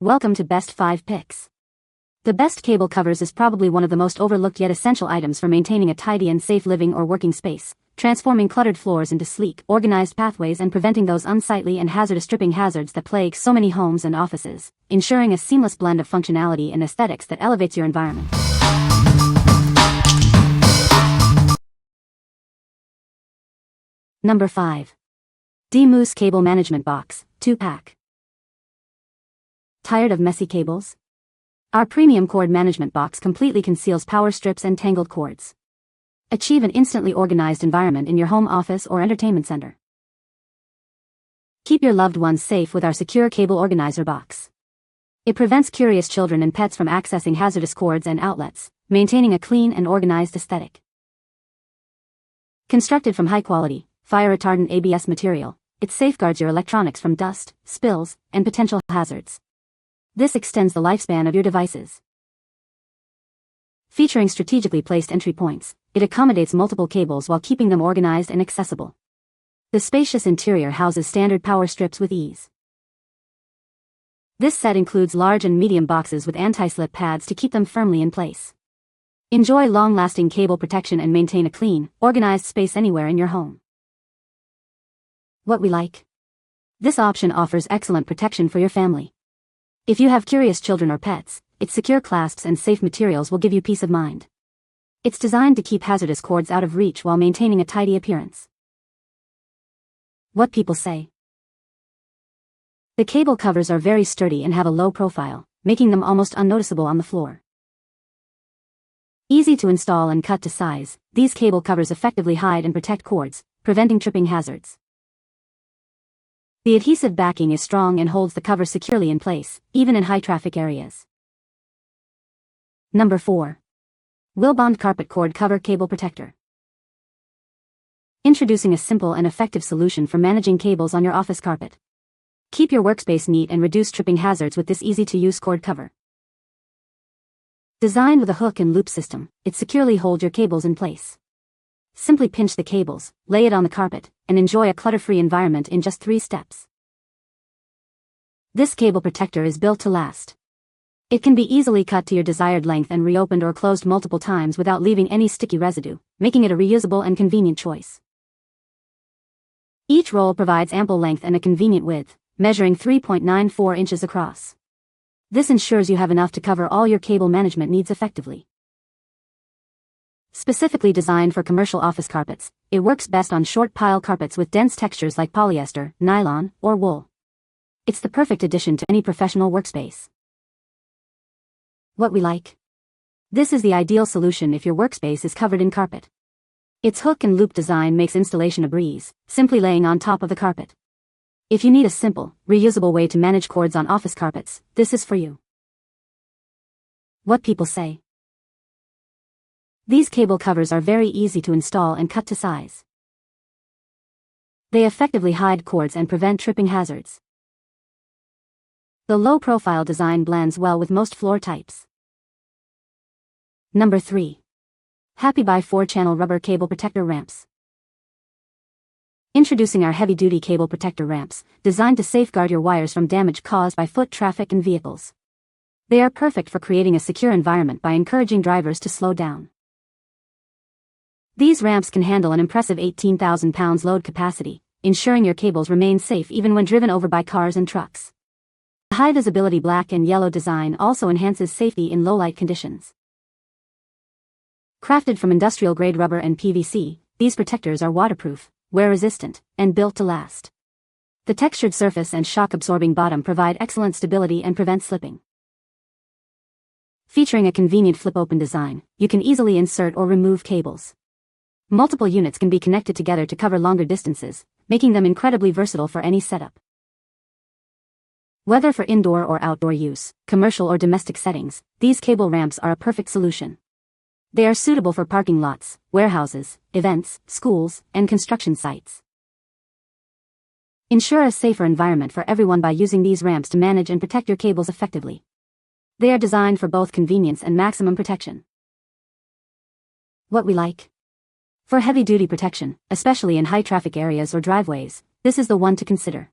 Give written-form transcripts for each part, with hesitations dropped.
Welcome to Best 5 Picks. The best cable covers is probably one of the most overlooked yet essential items for maintaining a tidy and safe living or working space, transforming cluttered floors into sleek, organized pathways and preventing those unsightly and hazardous tripping hazards that plague so many homes and offices, ensuring a seamless blend of functionality and aesthetics that elevates your environment. Number 5. DMoose Cable Management Box, 2-pack. Tired of messy cables? Our premium cord management box completely conceals power strips and tangled cords. Achieve an instantly organized environment in your home office or entertainment center. Keep your loved ones safe with our secure cable organizer box. It prevents curious children and pets from accessing hazardous cords and outlets, maintaining a clean and organized aesthetic. Constructed from high-quality, fire-retardant ABS material, it safeguards your electronics from dust, spills, and potential hazards. This extends the lifespan of your devices. Featuring strategically placed entry points, it accommodates multiple cables while keeping them organized and accessible. The spacious interior houses standard power strips with ease. This set includes large and medium boxes with anti-slip pads to keep them firmly in place. Enjoy long-lasting cable protection and maintain a clean, organized space anywhere in your home. What we like? This option offers excellent protection for your family. If you have curious children or pets, its secure clasps and safe materials will give you peace of mind. It's designed to keep hazardous cords out of reach while maintaining a tidy appearance. What people say? The cable covers are very sturdy and have a low profile, making them almost unnoticeable on the floor. Easy to install and cut to size, these cable covers effectively hide and protect cords, preventing tripping hazards. The adhesive backing is strong and holds the cover securely in place, even in high-traffic areas. Number 4. WILLBOND Carpet Cord Cover Cable Protector. Introducing a simple and effective solution for managing cables on your office carpet. Keep your workspace neat and reduce tripping hazards with this easy-to-use cord cover. Designed with a hook and loop system, it securely holds your cables in place. Simply pinch the cables, lay it on the carpet, and enjoy a clutter-free environment in just 3 steps. This cable protector is built to last. It can be easily cut to your desired length and reopened or closed multiple times without leaving any sticky residue, making it a reusable and convenient choice. Each roll provides ample length and a convenient width, measuring 3.94 inches across. This ensures you have enough to cover all your cable management needs effectively. Specifically designed for commercial office carpets, it works best on short pile carpets with dense textures like polyester, nylon, or wool. It's the perfect addition to any professional workspace. What we like? This is the ideal solution if your workspace is covered in carpet. Its hook and loop design makes installation a breeze, simply laying on top of the carpet. If you need a simple, reusable way to manage cords on office carpets, this is for you. What people say? These cable covers are very easy to install and cut to size. They effectively hide cords and prevent tripping hazards. The low-profile design blends well with most floor types. Number 3. Happybuy 4-channel rubber cable protector ramps. Introducing our heavy-duty cable protector ramps, designed to safeguard your wires from damage caused by foot traffic and vehicles. They are perfect for creating a secure environment by encouraging drivers to slow down. These ramps can handle an impressive 18,000 pounds load capacity, ensuring your cables remain safe even when driven over by cars and trucks. The high-visibility black and yellow design also enhances safety in low-light conditions. Crafted from industrial-grade rubber and PVC, these protectors are waterproof, wear-resistant, and built to last. The textured surface and shock-absorbing bottom provide excellent stability and prevent slipping. Featuring a convenient flip-open design, you can easily insert or remove cables. Multiple units can be connected together to cover longer distances, making them incredibly versatile for any setup. Whether for indoor or outdoor use, commercial or domestic settings, these cable ramps are a perfect solution. They are suitable for parking lots, warehouses, events, schools, and construction sites. Ensure a safer environment for everyone by using these ramps to manage and protect your cables effectively. They are designed for both convenience and maximum protection. What we like? For heavy-duty protection, especially in high-traffic areas or driveways, this is the one to consider.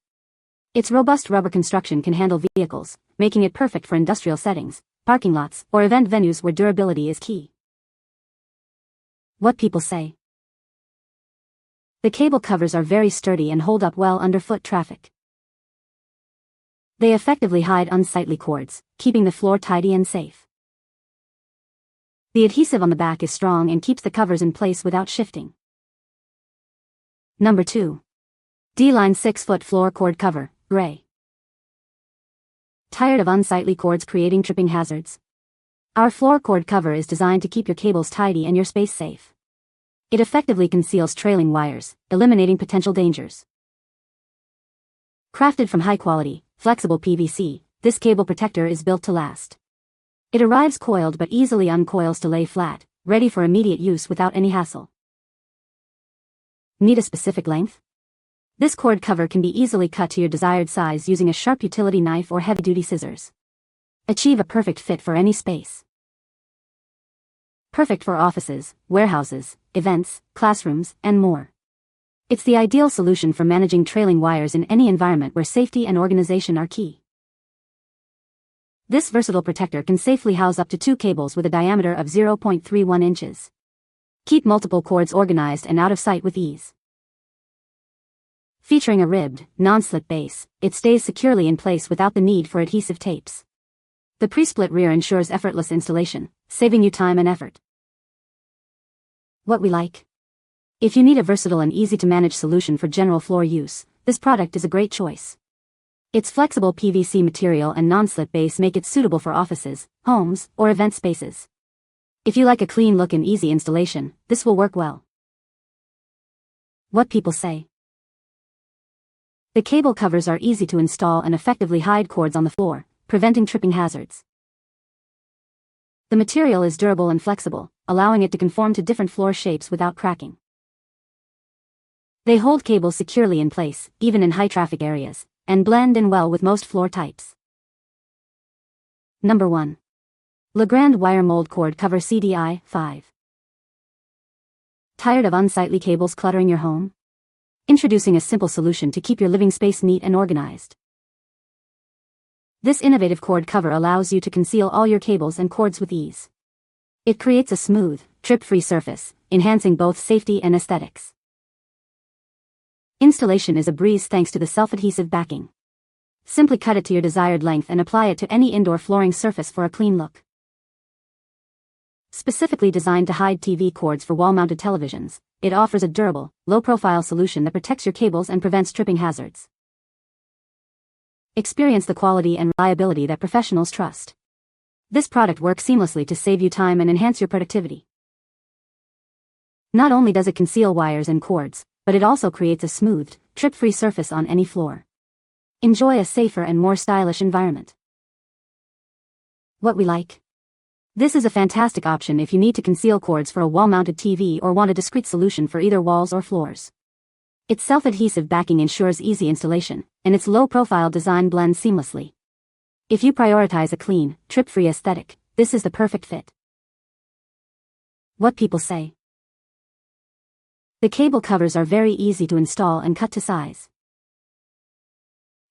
Its robust rubber construction can handle vehicles, making it perfect for industrial settings, parking lots, or event venues where durability is key. What people say. The cable covers are very sturdy and hold up well under foot traffic. They effectively hide unsightly cords, keeping the floor tidy and safe. The adhesive on the back is strong and keeps the covers in place without shifting. Number 2. D-Line 6-foot floor cord cover, gray. Tired of unsightly cords creating tripping hazards? Our floor cord cover is designed to keep your cables tidy and your space safe. It effectively conceals trailing wires, eliminating potential dangers. Crafted from high-quality, flexible PVC, this cable protector is built to last. It arrives coiled but easily uncoils to lay flat, ready for immediate use without any hassle. Need a specific length? This cord cover can be easily cut to your desired size using a sharp utility knife or heavy-duty scissors. Achieve a perfect fit for any space. Perfect for offices, warehouses, events, classrooms, and more. It's the ideal solution for managing trailing wires in any environment where safety and organization are key. This versatile protector can safely house up to 2 cables with a diameter of 0.31 inches. Keep multiple cords organized and out of sight with ease. Featuring a ribbed, non-slip base, it stays securely in place without the need for adhesive tapes. The pre-split rear ensures effortless installation, saving you time and effort. What we like. If you need a versatile and easy-to-manage solution for general floor use, this product is a great choice. Its flexible PVC material and non-slip base make it suitable for offices, homes, or event spaces. If you like a clean look and easy installation, this will work well. What people say. The cable covers are easy to install and effectively hide cords on the floor, preventing tripping hazards. The material is durable and flexible, allowing it to conform to different floor shapes without cracking. They hold cables securely in place, even in high-traffic areas, and blend in well with most floor types. Number 1. Legrand Wiremold Cord Cover CDI 5. Tired of unsightly cables cluttering your home? Introducing a simple solution to keep your living space neat and organized. This innovative cord cover allows you to conceal all your cables and cords with ease. It creates a smooth, trip-free surface, enhancing both safety and aesthetics. Installation is a breeze thanks to the self-adhesive backing. Simply cut it to your desired length and apply it to any indoor flooring surface for a clean look. Specifically designed to hide TV cords for wall-mounted televisions, it offers a durable, low-profile solution that protects your cables and prevents tripping hazards. Experience the quality and reliability that professionals trust. This product works seamlessly to save you time and enhance your productivity. Not only does it conceal wires and cords, but it also creates a smoothed, trip-free surface on any floor. Enjoy a safer and more stylish environment. What we like. This is a fantastic option if you need to conceal cords for a wall-mounted TV or want a discreet solution for either walls or floors. Its self-adhesive backing ensures easy installation, and its low-profile design blends seamlessly. If you prioritize a clean, trip-free aesthetic, this is the perfect fit. What people say. The cable covers are very easy to install and cut to size.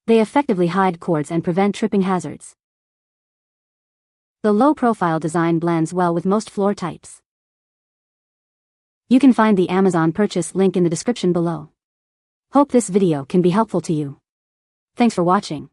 They effectively hide cords and prevent tripping hazards. The low-profile design blends well with most floor types. You can find the Amazon purchase link in the description below. Hope this video can be helpful to you. Thanks for watching.